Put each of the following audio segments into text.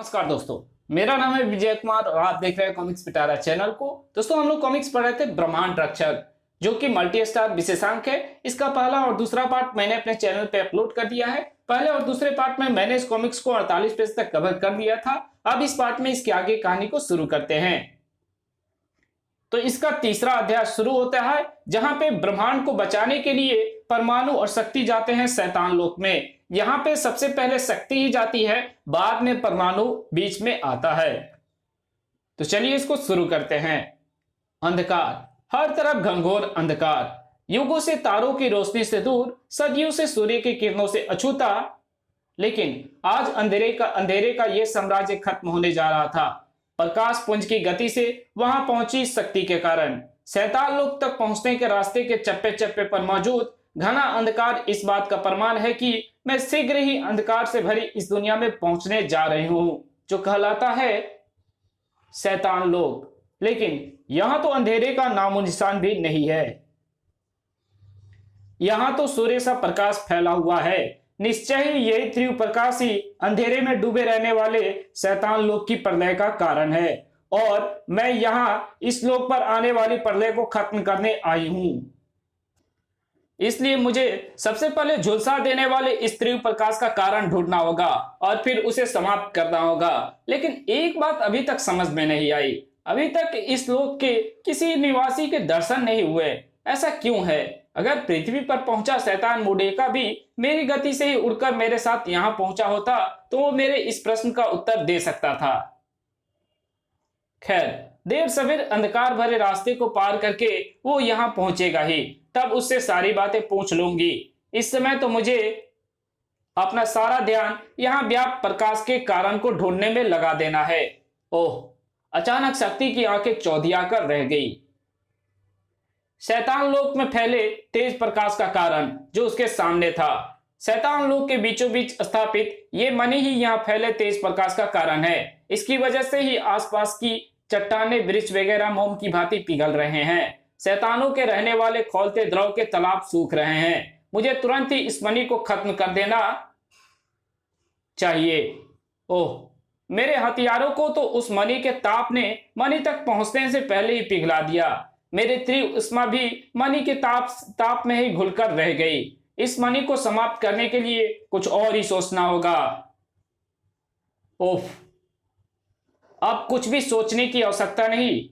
नमस्कार दोस्तों, मेरा नाम है विजय कुमार और आप देख रहे हैं कॉमिक्स पिटारा चैनल को। दोस्तों, हम लोग कॉमिक्स पढ़ रहे थे ब्रह्मांड रक्षक, जो कि मल्टी स्टार विशेषांक है। इसका पहला और दूसरा पार्ट मैंने अपने चैनल पे अपलोड कर दिया है। पहले और दूसरे पार्ट में मैंने इस कॉमिक्स को 48 पेज तक कवर कर दिया था। अब इस पार्ट में इसके आगे कहानी को शुरू करते हैं। तो इसका तीसरा अध्याय शुरू होता है, जहां पे ब्रह्मांड को बचाने के लिए परमाणु और शक्ति जाते हैं शैतान लोक में। यहाँ पे सबसे पहले शक्ति ही जाती है, बाद में परमाणु बीच में आता है। तो चलिए इसको शुरू करते हैं। अंधकार, हर तरफ घनघोर अंधकार, युगों से तारों की रोशनी से दूर, सदियों से सूर्य की किरणों से अछूता। लेकिन आज अंधेरे का यह साम्राज्य खत्म होने जा रहा था। प्रकाश पुंज की गति से वहां पहुंची शक्ति के कारण शैतान लोक तक पहुंचने के रास्ते के चप्पे चप्पे पर मौजूद घना अंधकार इस बात का प्रमाण है कि मैं शीघ्र ही अंधकार से भरी इस दुनिया में पहुंचने जा रही हूं, जो कहलाता है शैतान लोक। लेकिन यहां तो अंधेरे का नामो निशान भी नहीं है। यहां तो सूर्य सा प्रकाश फैला हुआ है। निश्चय ही यही तीव्र प्रकाश ही अंधेरे में डूबे रहने वाले शैतान लोक की प्रलय का कारण है, और मैं यहां इस लोक पर आने वाली प्रलय को खत्म करने आई हूं। इसलिए मुझे सबसे पहले झुलसा देने इस तीव्र प्रकाश का कारण ढूंढना होगा और फिर उसे समाप्त करना होगा। लेकिन एक बात अभी तक समझ में नहीं आई, अभी तक इस लोक के किसी निवासी के दर्शन नहीं हुए। ऐसा क्यों है? अगर पृथ्वी पर पहुंचा शैतान मुडेका भी मेरी गति से ही उड़कर मेरे साथ यहां पहुंचा होता तो वो मेरे इस प्रश्न का उत्तर दे सकता था। खैर, देर सवेर अंधकार भरे रास्ते को पार करके वो यहां पहुंचेगा ही, तब उससे सारी बातें पूछ लूंगी। इस समय तो मुझे अपना सारा ध्यान यहां व्याप्त प्रकाश के कारण को ढूंढने में लगा देना है। ओह! अचानक शक्ति की आंखें चौधियाकर रह गई। शैतान लोक में फैले तेज प्रकाश का कारण जो उसके सामने था। शैतान लोक के बीचों बीच स्थापित ये मणि ही यहाँ फैले तेज प्रकाश का कारण है। इसकी वजह से ही आसपास की चट्टाने, वृक्ष वगैरह मोम की भांति पिघल रहे हैं। शैतानों के रहने वाले खौलते द्रव के तालाब सूख रहे हैं। मुझे तुरंत ही इस मणि को खत्म कर देना चाहिए। ओह! मेरे हथियारों को तो उस मणि के ताप ने मणि तक पहुंचने से पहले ही पिघला दिया। मेरी तीव्र उष्मा भी मणि के ताप में ही घुलकर रह गई। इस मणि को समाप्त करने के लिए कुछ और ही सोचना होगा। ओफ! अब कुछ भी सोचने की आवश्यकता नहीं।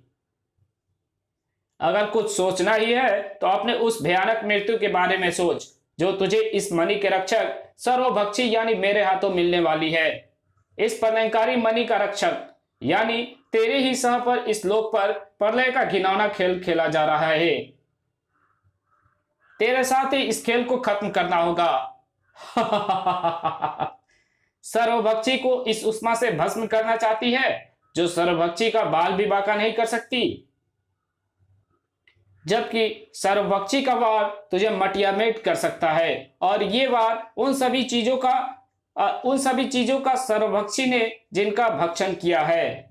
अगर कुछ सोचना ही है तो अपने उस भयानक मृत्यु के बारे में सोच, जो तुझे इस मणि के रक्षक सर्वभक्षी यानी मेरे हाथों मिलने वाली है। इस प्रलयंकारी मणि का रक्षक यानी तेरे ही सह पर इस लोक पर प्रलय का घिनौना खेल खेला जा रहा है। तेरे साथ ही इस खेल को खत्म करना होगा। सर्वभक्षी को इस उष्मा से भस्म करना चाहती है, जो सर्वभक्षी का बाल भी बांका नहीं कर सकती। जबकि सर्वभक्षी का वार तुझे मटियामेट कर सकता है, और ये वार उन सभी चीजों का सर्वभक्षी ने जिनका भक्षण किया है।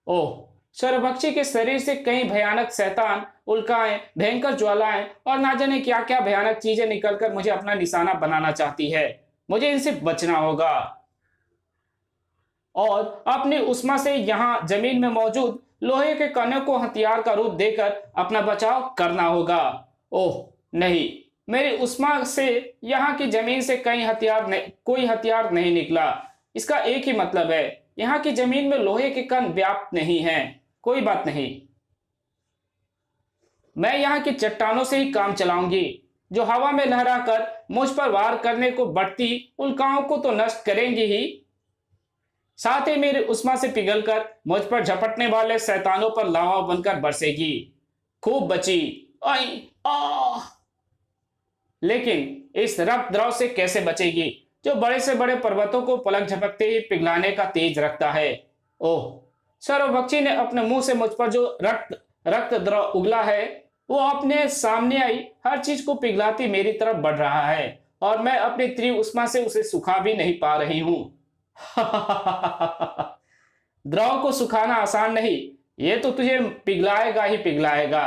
ओह! सर्वभक्षी के शरीर से कई भयानक शैतान, उल्काएं, भयंकर ज्वालाएं और ना जाने क्या क्या भयानक चीजें निकलकर मुझे अपना निशाना बनाना चाहती है। मुझे इनसे बचना होगा और अपनी उष्मा से यहां जमीन में मौजूद लोहे के कणों को हथियार का रूप देकर अपना बचाव करना होगा। ओह नहीं, मेरी उष्मा से यहाँ की जमीन से कोई हथियार नहीं निकला। इसका एक ही मतलब है, यहाँ की जमीन में लोहे के कण व्याप्त नहीं हैं। कोई बात नहीं, मैं यहाँ की चट्टानों से ही काम चलाऊंगी, जो हवा में लहराकर मुझ पर वार करने को बढ़ती उल्काओं को तो नष्ट करेंगी ही, साथ ही मेरी उष्मा से पिघलकर मुझ पर झपटने वाले शैतानों पर लावा बनकर बरसेगी। खूब बची। आई आ! लेकिन इस रक्त द्रव से कैसे बचेगी, जो बड़े से बड़े पर्वतों को पलक झपकते ही पिघलाने का तेज रखता है। ओह! सर्वभक्षी ने अपने मुंह से मुझ पर जो रक्त द्रव उगला है, वो अपने सामने आई हर चीज को पिघलाती मेरी तरफ बढ़ रहा है, और मैं अपनी तीव्र उष्मा से उसे सुखा भी नहीं पा रही हूं। द्रव को सुखाना आसान नहीं, ये तो तुझे पिघलाएगा ही पिघलाएगा।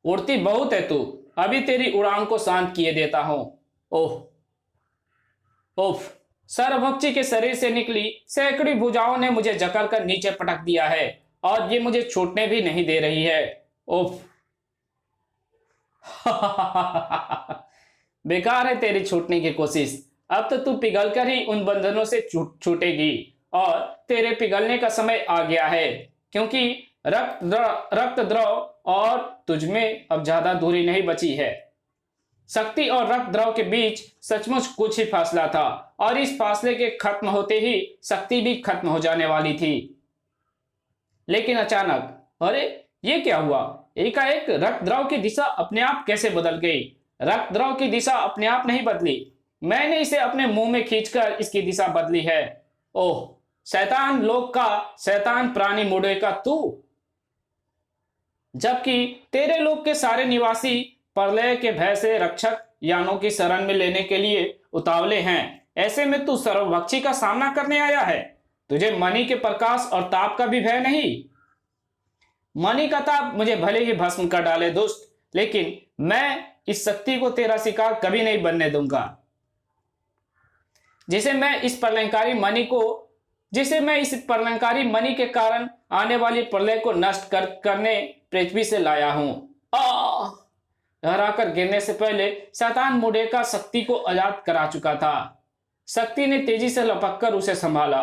उड़ती बहुत है तू, अभी तेरी उड़ान को शांत किए देता हूं। ओह! ओफ! सरभक्षी के शरीर से निकली सैकड़ी भुजाओं ने मुझे जकड़ कर नीचे पटक दिया है और ये मुझे छूटने भी नहीं दे रही है। उफ। बेकार है तेरी छूटने की कोशिश। अब तो तू पिघलकर ही उन बंधनों से छूटेगी और तेरे पिघलने का समय आ गया है, क्योंकि रक्त द्रव और तुझमें अब ज्यादा दूरी नहीं बची है। शक्ति और रक्त द्रव के बीच सचमुच कुछ ही फासला था और इस फासले के खत्म होते ही शक्ति भी खत्म हो जाने वाली थी। लेकिन अचानक, अरे ये क्या हुआ? एकाएक रक्त द्रव की दिशा अपने आप कैसे बदल गई? रक्त द्रव की दिशा अपने आप नहीं बदली, मैंने इसे अपने मुंह में खींचकर इसकी दिशा बदली है। ओह, शैतान लोक का शैतान प्राणी मुड़े का तू, जबकि तेरे लोक के सारे निवासी प्रलय के भय से रक्षक यानों की शरण में लेने के लिए उतावले हैं। ऐसे में तू सर्वभक्षी का सामना करने आया है। तुझे मणि के प्रकाश और ताप का भी भय नहीं? मणि का ताप मुझे भले ही भस्म कर डाले दुष्ट, लेकिन मैं इस शक्ति को तेरा शिकार कभी नहीं बनने दूंगा, जिसे मैं इस प्रलयंकारी मणि के कारण आने वाली प्रलय को नष्ट करने पृथ्वी से लाया हूं। लहराकर गिरने से पहले शैतान मुंडेका शक्ति को आजाद करा चुका था। शक्ति ने तेजी से लपककर उसे संभाला।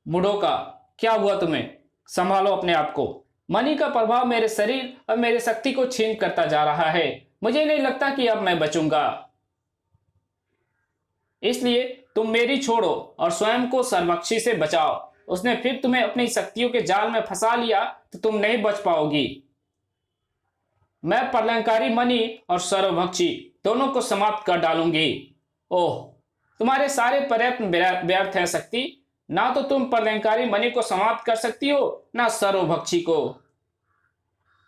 मुंडोका, क्या हुआ तुम्हें? संभालो अपने आप को। मणि का प्रभाव मेरे शरीर और मेरे शक्ति को छीन करता जा रहा है। मुझे नहीं लगता कि अब मैं बचूंगा, इसलिए तुम मेरी छोड़ो और स्वयं को सर्वभक्षी से बचाओ। उसने फिर तुम्हें अपनी शक्तियों के जाल में फंसा लिया तो तुम नहीं बच पाओगी। मैं प्रलयंकारी मणि और सर्वभक्षी दोनों को समाप्त कर डालूंगी। ओह, तुम्हारे सारे प्रयत्न व्यर्थ हैं शक्ति। ना तो तुम प्रलयंकारी मणि को समाप्त कर सकती हो, ना सर्वभक्षी को।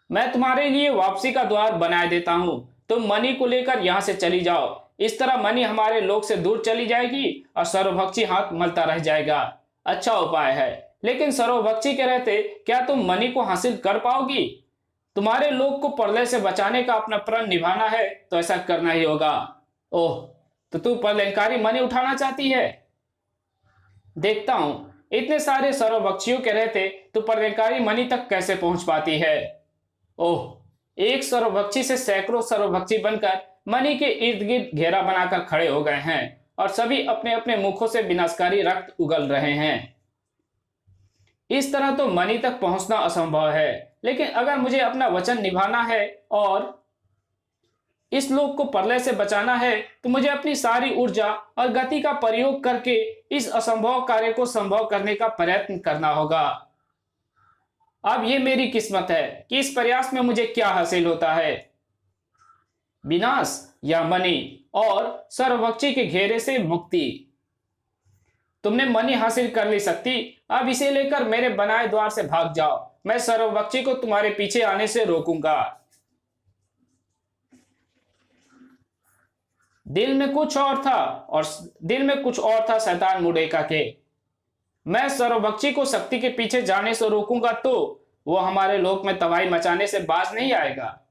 मैं तुम्हारे लिए वापसी का द्वार बनाए देता हूं। तुम मणि को लेकर यहां से चली जाओ। इस तरह मणि हमारे लोक से दूर चली जाएगी और सर्वभक्षी हाथ मलता रह जाएगा। अच्छा उपाय है, लेकिन सर्वभक्षी के रहते क्या तुम मणि को हासिल कर पाओगी? तुम्हारे लोक को प्रलय से बचाने का अपना प्रण निभाना है तो ऐसा करना ही होगा। ओह, तो तू प्रलयंकारी मणि उठाना चाहती है? देखता हूं इतने सारे सर्वभक्षियों के रहते तू प्रलयंकारी मणि तक कैसे पहुंच पाती है। ओह, एक सर्वभक्षी से सैकड़ों सर्वभक्षी बनकर मणि के इर्द गिर्द घेरा बनाकर खड़े हो गए हैं और सभी अपने अपने मुखों से विनाशकारी रक्त उगल रहे हैं। इस तरह तो मणि तक पहुंचना असंभव है, लेकिन अगर मुझे अपना वचन निभाना है और इस लोक को प्रलय से बचाना है तो मुझे अपनी सारी ऊर्जा और गति का प्रयोग करके इस असंभव कार्य को संभव करने का प्रयत्न करना होगा। अब ये मेरी किस्मत है कि इस प्रयास में मुझे क्या हासिल होता है, विनाश या मणि और सर्वभक्षी के घेरे से मुक्ति। तुमने मणि हासिल कर ली शक्ति, अब इसे लेकर मेरे बनाए द्वार से भाग जाओ। मैं सर्वभक्षी को तुम्हारे पीछे आने से रोकूंगा। दिल में कुछ और था शैतान मुंडेका के। मैं सर्वभक्षी को शक्ति के पीछे जाने से रोकूंगा तो वो हमारे लोक में तबाही मचाने से बाज नहीं आएगा,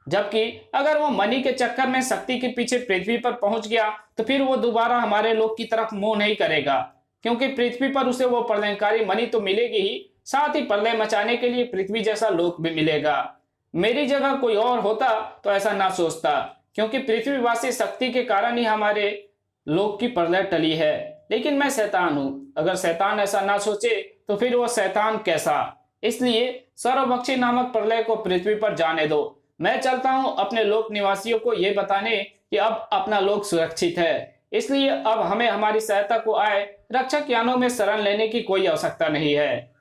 जबकि अगर वो मणि के चक्कर में शक्ति के पीछे पृथ्वी पर पहुंच गया तो फिर वो दोबारा हमारे लोक की तरफ मुंह नहीं करेगा, क्योंकि पृथ्वी पर उसे वो प्रलयंकारी मणि तो मिलेगी ही, साथ ही प्रलय मचाने के लिए पृथ्वी जैसा लोक भी मिलेगा। मेरी जगह कोई और होता तो ऐसा ना सोचता, क्योंकि पृथ्वीवासी शक्ति के कारण ही हमारे लोक की प्रलय टली है। लेकिन मैं शैतान हूं, अगर शैतान ऐसा ना सोचे तो फिर वो शैतान कैसा। इसलिए सर्वभक्षी नामक प्रलय को पृथ्वी पर जाने दो। मैं चलता हूं अपने लोक निवासियों को यह बताने कि अब अपना लोक सुरक्षित है, इसलिए अब हमें हमारी सहायता को आए रक्षक यानों में शरण लेने की कोई आवश्यकता नहीं है।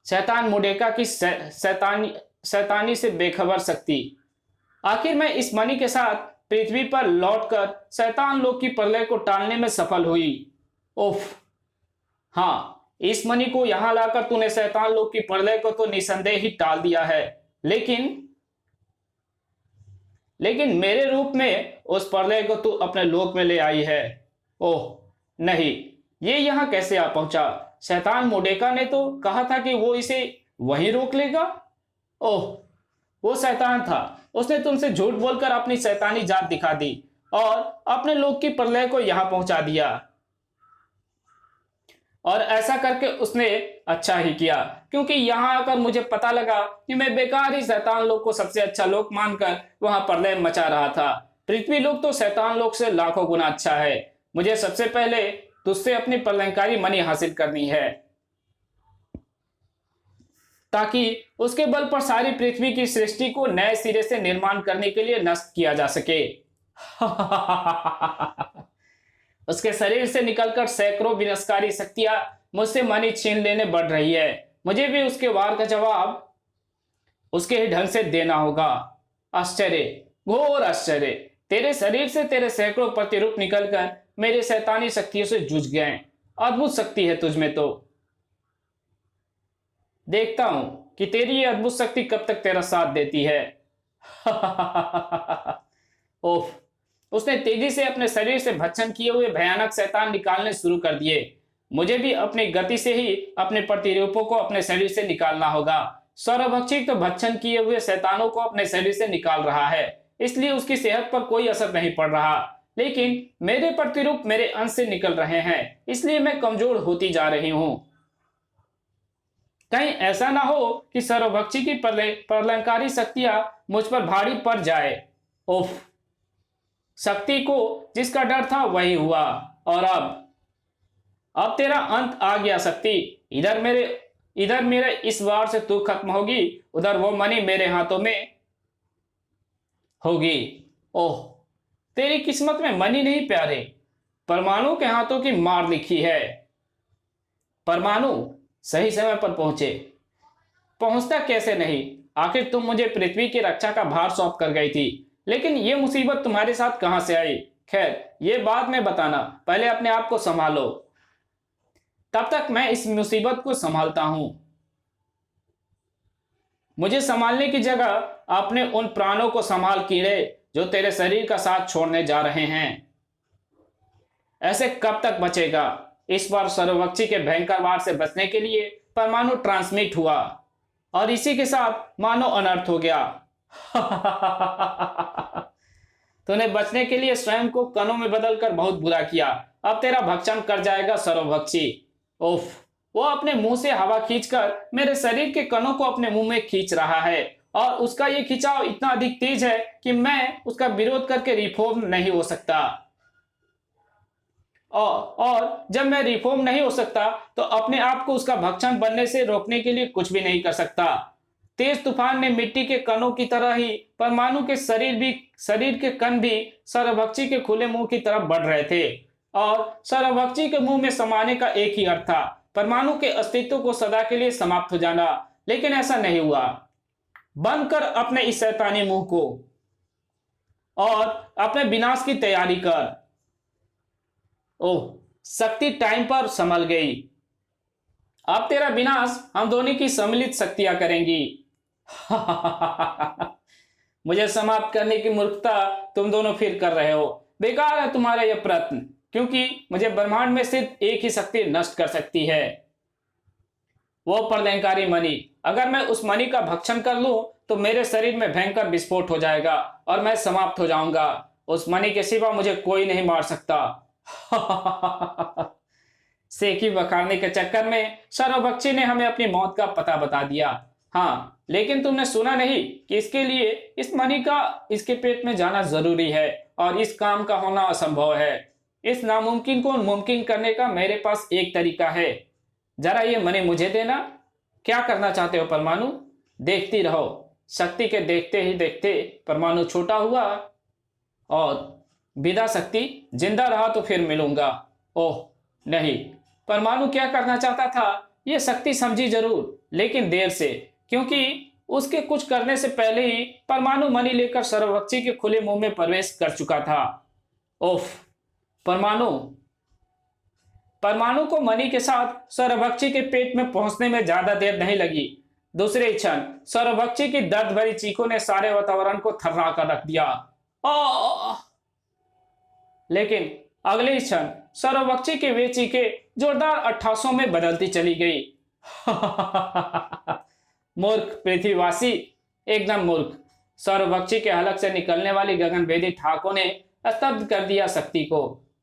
शैतान मुंडेका की शैतानी से बेखबर शक्ति। आखिर मैं इस मणि के साथ पृथ्वी पर लौटकर शैतान लोक की प्रलय को टालने में सफल हुई। उफ, हाँ, इस मणि को यहां लाकर तूने शैतान लोक की प्रलय को तो निसंदेह ही टाल दिया है, लेकिन मेरे रूप में उस प्रलय को तू अपने लोक में ले आई है। ओह नहीं, ये यहां कैसे आ पहुंचा? शैतान मुंडेका ने तो कहा था कि वो इसे वहीं रोक लेगा। ओह, वो शैतान था, उसने तुमसे झूठ बोलकर अपनी शैतानी जात दिखा दी और अपने लोक की प्रलय को यहां पहुंचा दिया। और ऐसा करके उसने अच्छा ही किया, क्योंकि यहां आकर मुझे पता लगा कि मैं बेकार ही शैतान लोक को सबसे अच्छा लोक मानकर वहां प्रलय मचा रहा था। पृथ्वी लोक तो शैतान लोक से लाखों गुना अच्छा है। मुझे सबसे पहले तुझसे अपनी प्रलयंकारी मणि हासिल करनी है, ताकि उसके बल पर सारी पृथ्वी की सृष्टि को नए सिरे से निर्माण करने के लिए नष्ट किया जा सके। उसके शरीर से निकलकर सैकड़ों विनाशकारी शक्तियां मुझसे मणि छीन लेने बढ़ रही है। मुझे भी उसके वार का जवाब उसके ही ढंग से देना होगा। आश्चर्य, घोर आश्चर्य! तेरे शरीर से तेरे सैकड़ों प्रतिरूप निकलकर मेरे शैतानी शक्तियों से जूझ गए। अद्भुत शक्ति है तुझमें तो। देखता हूं कि तेरी ये अद्भुत शक्ति कब तक तेरा साथ देती है। ओफ! उसने तेजी से अपने शरीर से भक्षण किए हुए भयानक शैतान निकालने शुरू कर दिए। मुझे भी अपनी गति से ही अपने प्रतिरूपों को अपने शरीर से निकालना होगा। सर्वभक्षी तो भक्षण किए हुए शैतानों को अपने शरीर से निकाल रहा है, इसलिए उसकी सेहत पर कोई असर नहीं पड़ रहा। लेकिन मेरे प्रतिरूप मेरे अंश से निकल रहे हैं, इसलिए मैं कमजोर होती जा रही हूं। कहीं ऐसा ना हो कि सर्वभक्षी की प्रलयंकारी शक्तियां मुझ पर भारी पड़ जाए। ओफ! शक्ति को जिसका डर था वही हुआ। और अब तेरा अंत आ गया शक्ति। इधर मेरे इस वार से तू खत्म होगी, उधर वो मणि मेरे हाथों में होगी। ओह! तेरी किस्मत में मणि नहीं प्यारे, परमाणु के हाथों की मार लिखी है। परमाणु सही समय पर पहुंचता कैसे नहीं? आखिर तुम मुझे पृथ्वी की रक्षा का भार सौंप कर गई थी, लेकिन यह मुसीबत तुम्हारे साथ कहां से आई? खैर, ये बाद में बताना, पहले अपने आप को संभालो। तब तक मैं इस मुसीबत को संभालता हूं। मुझे संभालने की जगह अपने उन प्राणों को संभाल, कीड़े जो तेरे शरीर का साथ छोड़ने जा रहे हैं। ऐसे कब तक बचेगा? इस बार सर्वभक्षी के भयंकर वार से बचने के लिए परमाणु ट्रांसमिट हुआ और इसी के साथ मानो अनर्थ हो गया। तूने बचने के लिए स्वयं को कणों में बदलकर बहुत बुरा किया। अब तेरा भक्षण कर जाएगा सर्वभक्षी। उफ! वो अपने मुंह से हवा खींचकर मेरे शरीर के कणों को अपने मुंह में खींच रहा है और उसका ये खिंचाव इतना अधिक तेज है कि मैं उसका विरोध करके रिफॉर्म नहीं हो सकता। और जब मैं रिफॉर्म नहीं हो सकता तो अपने आप को उसका भक्षण बनने से रोकने के लिए कुछ भी नहीं कर सकता। तेज तूफान ने मिट्टी के कणों की तरह ही परमाणु के शरीर के कण भी सर्वभक्षी के खुले मुंह की तरफ बढ़ रहे थे और सर्वभक्षी के मुंह में समाने का एक ही अर्थ था, परमाणु के अस्तित्व को सदा के लिए समाप्त हो जाना। लेकिन ऐसा नहीं हुआ। बंद कर अपने इस शैतानी मुंह को और अपने विनाश की तैयारी कर। ओह! शक्ति टाइम पर संभल गई। अब तेरा विनाश हम दोनों की सम्मिलित शक्तियां करेंगी। मुझे समाप्त करने की मूर्खता तुम दोनों फिर कर रहे हो। बेकार है तुम्हारा यह प्रयत्न, क्योंकि मुझे ब्रह्मांड में सिर्फ एक ही शक्ति नष्ट कर सकती है, वो प्रलयंकारी मणि। अगर मैं उस मणि का भक्षण कर लूं तो मेरे शरीर में भयंकर विस्फोट हो जाएगा और मैं समाप्त हो जाऊंगा। उस मणि के सिवा मुझे कोई नहीं मार सकता। सेकी बखारने के चक्कर में सर्वभक्षी ने हमें अपनी मौत का पता बता दिया। हाँ, लेकिन तुमने सुना नहीं कि इसके लिए इस मणि का इसके पेट में जाना जरूरी है और इस काम का होना असंभव है। इस नामुमकिन को मुमकिन करने का मेरे पास एक तरीका है। जरा ये मणि मुझे देना। क्या करना चाहते हो परमाणु? देखती रहो। शक्ति के देखते ही देखते परमाणु छोटा हुआ और विदा शक्ति, जिंदा रहा तो फिर मिलूंगा। ओह नहीं, परमाणु क्या करना चाहता था यह शक्ति समझी जरूर, लेकिन देर से, क्योंकि उसके कुछ करने से पहले ही परमाणु मणि लेकर सर्वभक्षी के खुले मुंह में प्रवेश कर चुका था। ओफ! परमाणु को मणि के साथ सर्वभक्षी के पेट में पहुंचने में ज्यादा देर नहीं लगी। दूसरे क्षण सर्वभक्षी की दर्द भरी चीखों ने सारे वातावरण को थर्रा कर रख दिया। लेकिन अगले क्षण सर्वभक्षी की वे चीखें जोरदार अट्ठासों में बदलती चली गई। मूर्ख पृथ्वीवासी, एकदम मूर्ख! सर्वभक्षी के हलक से निकलने वाली गगनभेदी ठाकों ने स्तब्ध कर दिया शक्ति को।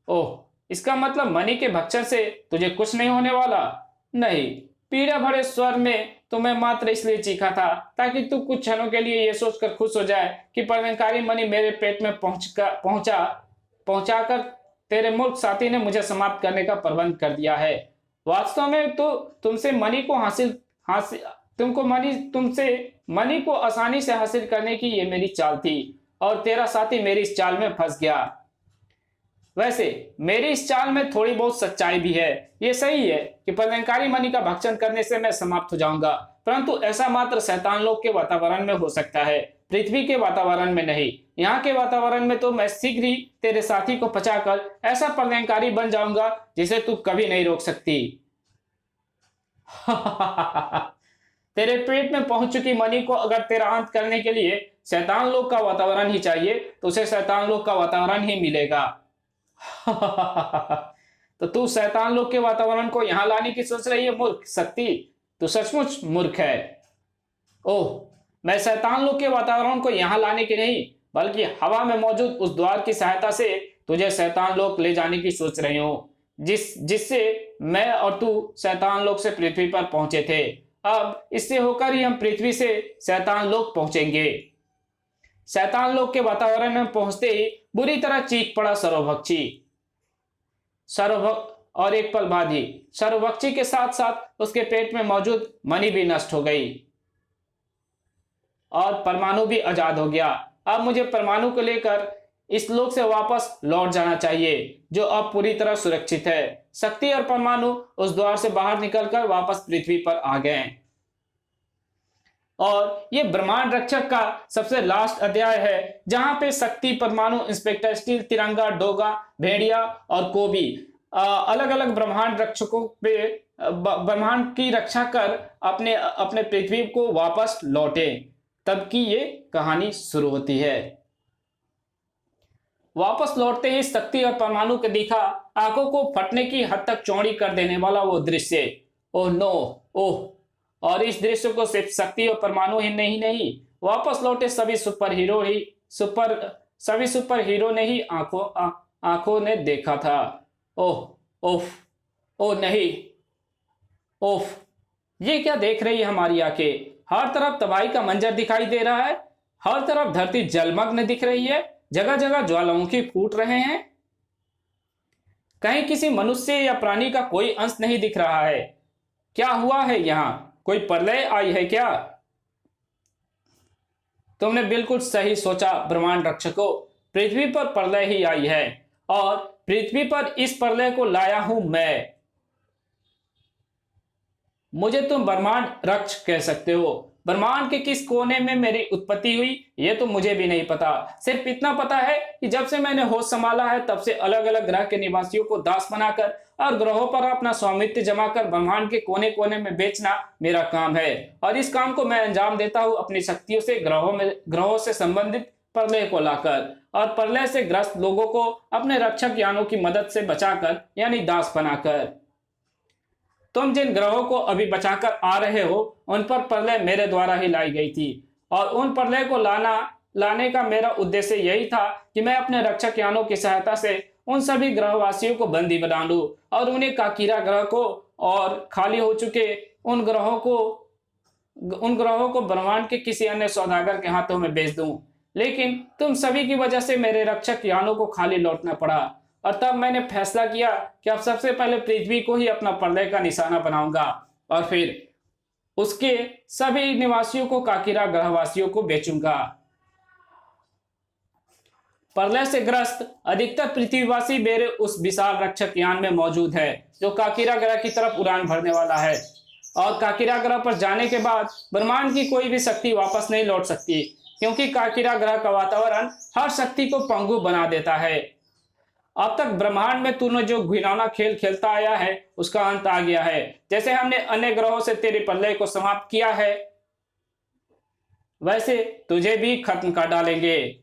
ओह, इसका मतलब मणि के भक्षण से तुझे कुछ नहीं होने वाला? नहीं, पीड़ा भरे स्वर में तो मैं मात्र इसलिए चीखा था ताकि तू कुछ क्षणों के लिए यह सोचकर खुश हो जाए कि प्रलयंकारी मणि मेरे पेट में पहुंचाकर तेरे मूर्ख साथी ने मुझे समाप्त करने का प्रबंध कर दिया है। वास्तव में तो तुमसे मणि को आसानी से हासिल करने की ये मेरी चाल थी और तेरा साथी मेरी इस चाल में फंस गया। वैसे मेरी इस चाल में थोड़ी बहुत सच्चाई भी है। ये सही है कि प्रलयंकारी मणि का भक्षण करने से मैं समाप्त हो जाऊंगा, परंतु ऐसा मात्र शैतान लोक के वातावरण में हो सकता है, पृथ्वी के वातावरण में नहीं। यहाँ के वातावरण में तो मैं शीघ्र ही तेरे साथी को पचाकर ऐसा प्रलयंकारी बन जाऊंगा जिसे तू कभी नहीं रोक सकती। तेरे पेट में पहुंच चुकी मणि को अगर तेरा अंत करने के लिए शैतान लोक का वातावरण ही चाहिए तो उसे शैतान लोक का वातावरण ही मिलेगा। तो तू शैतान लोक के वातावरण को यहां लाने की सोच रही है मूर्ख शक्ति, तू सचमुच मूर्ख है। ओह, मैं शैतान लोक के वातावरण को यहां लाने की नहीं बल्कि हवा में मौजूद उस द्वार की सहायता से तुझे शैतान लोक ले जाने की सोच रही हूं, जिससे मैं और तू शैतान लोक से पृथ्वी पर पहुंचे थे। अब इससे होकर ही हम पृथ्वी से शैतान लोक पहुंचेंगे। शैतान लोक के वातावरण में पहुंचते ही बुरी तरह चीख पड़ा और एक पल बाद ही सर्वभक्षी के साथ साथ उसके पेट में मौजूद मणि भी नष्ट हो गई और परमाणु भी आजाद हो गया। अब मुझे परमाणु को लेकर इस लोक से वापस लौट जाना चाहिए जो अब पूरी तरह सुरक्षित है। शक्ति और परमाणु उस द्वार से बाहर निकलकर वापस पृथ्वी पर आ गए और ये ब्रह्मांड रक्षक का सबसे लास्ट अध्याय है जहां पे शक्ति, परमाणु, इंस्पेक्टर स्टील, तिरंगा, डोगा, भेड़िया और कोबी अलग अलग ब्रह्मांड रक्षकों पे ब्रह्मांड की रक्षा कर अपने पृथ्वी को वापस लौटे। तब की ये कहानी शुरू होती है। वापस लौटते ही शक्ति और परमाणु के दिखा आंखों को फटने की हद तक चौड़ी कर देने वाला वो दृश्य। ओह नो, ओह, और इस दृश्य को सिर्फ शक्ति और परमाणु ही नहीं वापस लौटे सभी सुपर हीरो ने ही आंखों ने देखा था। ओह ओफ, ओह नहीं, ओफ, ये क्या देख रही है हमारी आंखें? हर तरफ तबाही का मंजर दिखाई दे रहा है, हर तरफ धरती जलमग्न दिख रही है, जगह जगह ज्वालामुखी फूट रहे हैं, कहीं किसी मनुष्य या प्राणी का कोई अंश नहीं दिख रहा है। क्या हुआ है यहाँ? कोई प्रलय आई है क्या? तुमने बिल्कुल सही सोचा ब्रह्मांड रक्षकों, पृथ्वी पर प्रलय ही आई है और पृथ्वी पर इस प्रलय को लाया हूं मैं। मुझे तुम ब्रह्मांड रक्षक कह सकते हो। ब्रह्मांड के किस कोने में मेरी उत्पत्ति हुई ये तो मुझे भी नहीं पता। सिर्फ इतना पता है कि जब से मैंने होश संभाला है तब से अलग अलग ग्रह के निवासियों को दास बनाकर और ग्रहों पर अपना स्वामित्व जमा कर ब्रह्मांड के कोने कोने में बेचना मेरा काम है और इस काम को मैं अंजाम देता हूँ अपनी शक्तियों से ग्रहों से संबंधित प्रलय को लाकर और प्रलय से ग्रस्त लोगों को अपने रक्षक यानों की मदद से बचाकर यानी दास बनाकर। तुम जिन ग्रहों को अभी बचाकर आ रहे हो उन पर प्रलय मेरे द्वारा ही लाई गई थी और उन प्रलय को लाने का मेरा उद्देश्य यही था कि मैं अपने रक्षक यानों की सहायता से उन सभी ग्रहवासियों को बंदी बना लूं और उन्हें काकीरा ग्रह को और खाली हो चुके उन ग्रहों को ब्रह्मांड के किसी अन्य सौदागर के हाथों में बेच दूं। लेकिन तुम सभी की वजह से मेरे रक्षक यानों को खाली लौटना पड़ा और तब मैंने फैसला किया कि अब सबसे पहले पृथ्वी को ही अपना प्रलय का निशाना बनाऊंगा और फिर उसके सभी निवासियों को काकीरा ग्रहवासियों को बेचूंगा। प्रलय से ग्रस्त अधिकतर पृथ्वीवासी मेरे उस विशाल रक्षक यान में मौजूद है जो काकीरा ग्रह की तरफ उड़ान भरने वाला है और काकीरा ग्रह पर जाने के बाद ब्रह्मांड की कोई भी शक्ति वापस नहीं लौट सकती क्योंकि काकीरा ग्रह का वातावरण हर शक्ति को पंगु बना देता है। अब तक ब्रह्मांड में तूने जो घिनौना खेल खेलता आया है उसका अंत आ गया है। जैसे हमने अन्य ग्रहों से तेरे प्रलय को समाप्त किया है वैसे तुझे भी खत्म कर डालेंगे।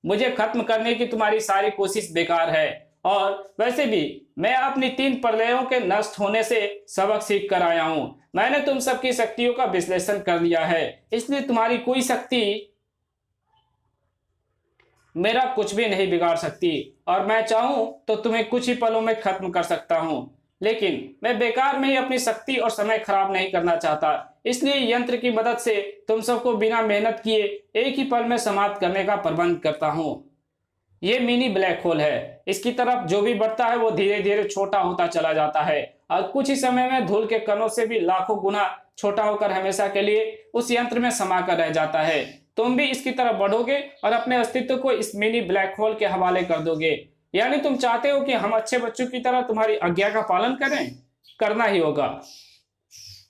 मुझे खत्म करने की तुम्हारी सारी कोशिश बेकार है और वैसे भी मैं अपनी 3 प्रलयों के नष्ट होने से सबक सीख कर आया हूं। मैंने तुम सबकी शक्तियों का विश्लेषण कर लिया है इसलिए तुम्हारी कोई शक्ति मेरा कुछ भी नहीं बिगाड़ सकती और मैं चाहूं तो तुम्हें कुछ ही पलों में खत्म कर सकता हूं। लेकिन मैं बेकार में ही अपनी शक्ति और समय खराब नहीं करना चाहता, इसलिए यंत्र की मदद से तुम सबको बिना मेहनत किए एक ही पल में समाप्त करने का प्रबंध करता हूं। ये मिनी ब्लैक होल है, इसकी तरफ जो भी बढ़ता है वो धीरे धीरे छोटा होता चला जाता है और कुछ ही समय में धूल के कणों से भी लाखों गुना छोटा होकर हमेशा के लिए उस यंत्र में समाकर रह जाता है। तुम भी इसकी तरफ बढ़ोगे और अपने अस्तित्व को इस मिनी ब्लैक होल के हवाले कर दोगे। यानी तुम चाहते हो कि हम अच्छे बच्चों की तरह तुम्हारी आज्ञा का पालन करें? करना ही होगा।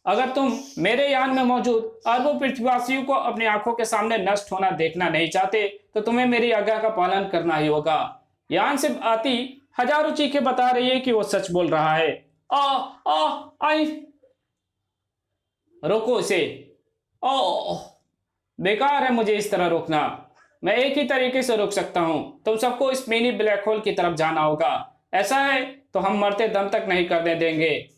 अगर तुम मेरे यान में मौजूद अरबों पृथ्वीवासियों को अपनी आंखों के सामने नष्ट होना देखना नहीं चाहते तो तुम्हें मेरी आज्ञा का पालन करना ही होगा। यान से आती हजारों चीखें बता रही है कि वो सच बोल रहा है। आ आ आई रोको इसे। ओ बेकार है मुझे इस तरह रोकना। मैं एक ही तरीके से रोक सकता हूं, तुम सबको इस मिनी ब्लैक होल की तरफ जाना होगा। ऐसा है तो हम मरते दम तक नहीं करने देंगे।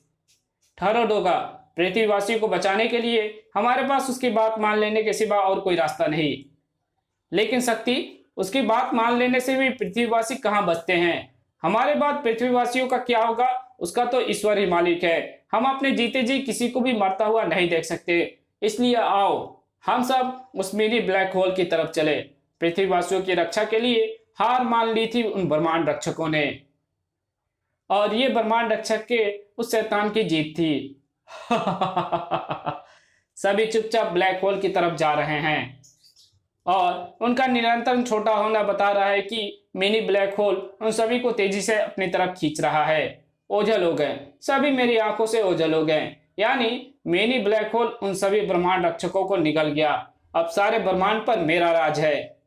ठहरो डोगा, पृथ्वीवासियों को बचाने के लिए हमारे पास उसकी बात मान लेने के सिवा और कोई रास्ता नहीं। लेकिन शक्ति, उसकी बात मान लेने से भी पृथ्वीवासी कहाँ बचते हैं? हमारे बाद पृथ्वीवासियों का क्या होगा उसका तो ईश्वर ही मालिक है। हम अपने जीते जी किसी को भी मरता हुआ नहीं देख सकते। इसलिए आओ हम सब उस मिनी ब्लैक होल की तरफ चले। पृथ्वीवासियों की रक्षा के लिए हार मान ली थी उन ब्रह्मांड रक्षकों ने, और ये ब्रह्मांड रक्षक के उस शैतान की जीत थी। सभी चुपचाप ब्लैक होल की तरफ जा रहे हैं और उनका निरंतर छोटा होना बता रहा है कि मिनी ब्लैक होल उन सभी को तेजी से अपनी तरफ खींच रहा है। ओझल हो गए, सभी मेरी आंखों से ओझल हो गए। यानी मिनी ब्लैक होल उन सभी ब्रह्मांड रक्षकों को निगल गया। अब सारे ब्रह्मांड पर मेरा राज है।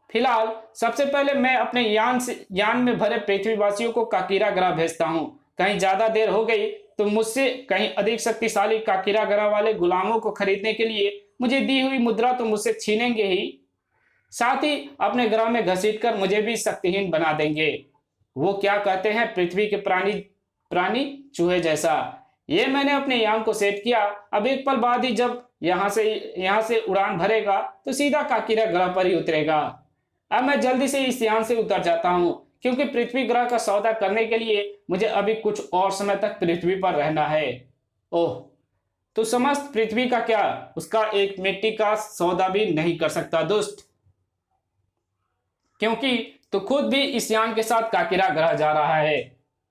फिलहाल सबसे पहले मैं अपने यान में भरे पृथ्वीवासियों को काकीरा ग्रह भेजता हूँ। कहीं ज्यादा देर हो गई तो मुझसे कहीं अधिक शक्तिशाली काकीरा ग्रह वाले गुलामों को खरीदने के लिए मुझे दी हुई मुद्रा तो मुझसे छीनेंगे ही, साथ ही अपने ग्रह में घसीटकर मुझे भी शक्तिहीन बना देंगे। वो क्या कहते हैं, पृथ्वी के प्राणी चूहे जैसा। ये मैंने अपने यान को सेट किया। अब एक पल बाद ही जब यहाँ से उड़ान भरेगा तो सीधा काकीरा ग्रह पर ही उतरेगा। अब मैं जल्दी से इस यान से उतर जाता हूँ, क्योंकि पृथ्वी ग्रह का सौदा करने के लिए मुझे अभी कुछ और समय तक पृथ्वी पर रहना है। ओह, तो समस्त पृथ्वी का क्या, उसका एक मिट्टी का सौदा भी नहीं कर सकता दुष्ट, क्योंकि तू खुद भी इस यान के साथ काकीरा ग्रह जा रहा है।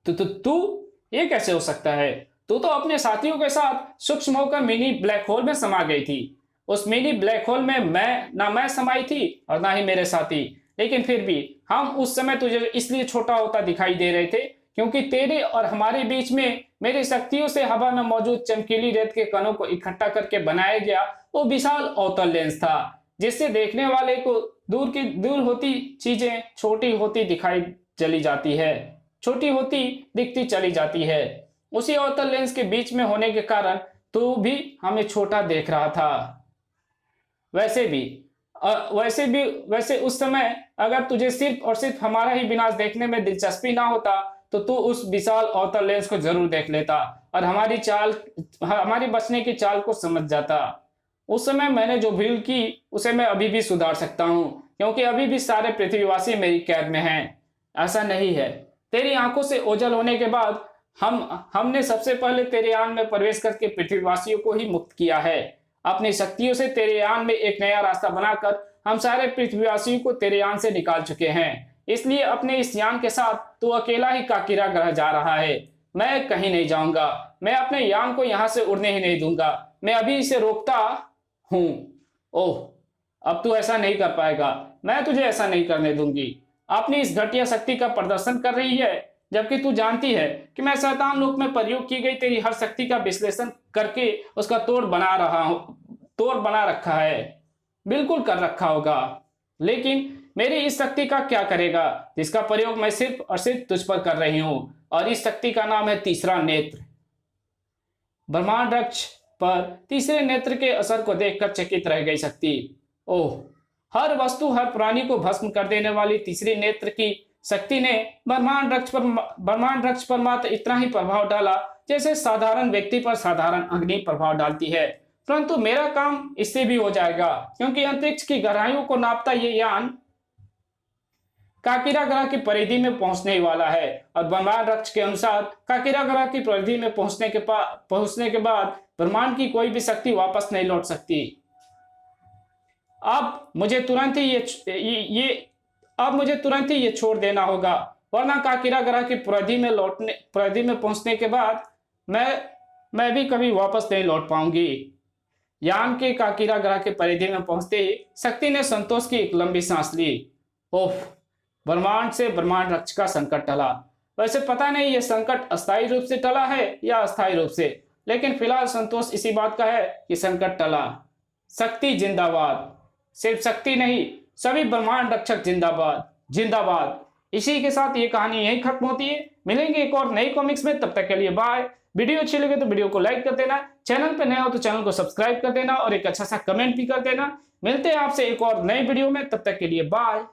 तू ये कैसे हो सकता है? तू तो अपने साथियों के साथ सूक्ष्म होकर मिनी ब्लैक होल में समा गई थी। उस मिनी ब्लैक होल में मैं समाई थी और ना ही मेरे साथी। लेकिन फिर भी हम उस समय तुझे इसलिए छोटा होता दिखाई दे रहे थे क्योंकि तेरे और हमारे बीच में मेरी शक्तियों से हवा में मौजूद चमकीली रेत के कणों को इकट्ठा करके बनाया गया वो विशाल अवतल लेंस था, जिससे देखने वाले को दूर होती चीजें छोटी होती दिखती चली जाती है। उसी अवतल लेंस के बीच में होने के कारण तू भी हमें छोटा देख रहा था। वैसे उस समय अगर तुझे सिर्फ और सिर्फ हमारा ही विनाश देखने में दिलचस्पी ना होता तो तू उस विशाल अवतल लेंस को जरूर देख लेता और हमारी बचने की चाल को समझ जाता। उस समय मैंने जो भूल की उसे मैं अभी भी सुधार सकता हूँ, क्योंकि अभी भी सारे पृथ्वीवासी मेरी कैद में हैं। ऐसा नहीं है, तेरी आंखों से ओझल होने के बाद हमने सबसे पहले तेरे यान में प्रवेश करके पृथ्वीवासियों को ही मुक्त किया है। अपनी शक्तियों से तेरे यान में एक नया रास्ता बनाकर हम सारे पृथ्वीवासियों को तेरे यान से निकाल चुके हैं। इसलिए अपने इस यान के साथ तू अकेला ही काकीरा ग्रह जा रहा है। मैं कहीं नहीं जाऊंगा। मैं अपने यान को यहाँ से उड़ने ही नहीं दूंगा। मैं अभी इसे रोकता हूँ। ओह, अब तू ऐसा नहीं कर पाएगा। मैं तुझे ऐसा नहीं करने दूंगी। अपनी इस घटिया शक्ति का प्रदर्शन कर रही है, जबकि तू जानती है कि मैं शैतान लोक में प्रयोग की गई तेरी हर शक्ति का विश्लेषण करके उसका तोड़ बना रखा है। बिल्कुल कर रखा होगा, लेकिन मेरी इस शक्ति का क्या करेगा जिसका प्रयोग मैं सिर्फ और सिर्फ तुझ पर कर रही हूं। और इस शक्ति का नाम है तीसरा नेत्र। ब्रह्मांड रक्ष पर तीसरे नेत्र के असर को देखकर चकित रह गई शक्ति। ओह, हर वस्तु हर प्राणी को भस्म कर देने वाली तीसरी नेत्र की शक्ति ने ब्रह्मांड रक्ष पर मात्र इतना ही प्रभाव डाला जैसे साधारण व्यक्ति पर साधारण अग्नि प्रभाव डालती है। परंतु मेरा काम इससे भी हो जाएगा, क्योंकि अंतरिक्ष की गहराइयों को नापता ये यान काकिरा ग्रह की परिधि में पहुंचने वाला है और ब्रह्मांड रक्ष के अनुसार काकिरा ग्रह की परिधि में पहुंचने के बाद ब्रह्मांड की कोई भी शक्ति वापस नहीं लौट सकती। अब मुझे तुरंत ही ये छोड़ देना होगा, वरना काकिरा ग्रह की परिधि में पहुंचने के बाद मैं भी कभी वापस नहीं लौट पाऊंगी। यान के काकिरा ग्रह के परिधि में पहुंचते ही शक्ति ने संतोष की एक लंबी सांस ली। ओफ, ब्रह्मांड से ब्रह्मांड रक्ष का संकट टला। वैसे पता नहीं ये संकट अस्थायी रूप से टला है या अस्थायी रूप से, लेकिन फिलहाल संतोष इसी बात का है कि संकट टला। शक्ति जिंदाबाद। सिर्फ शक्ति नहीं, सभी ब्रह्मांड रक्षक जिंदाबाद जिंदाबाद। इसी के साथ ये कहानी यहीं खत्म होती है। मिलेंगे एक और नई कॉमिक्स में, तब तक के लिए बाय। वीडियो अच्छी लगे तो वीडियो को लाइक कर देना, चैनल पे नया हो तो चैनल को सब्सक्राइब कर देना और एक अच्छा सा कमेंट भी कर देना। मिलते हैं आपसे एक और नई वीडियो में, तब तक के लिए बाय।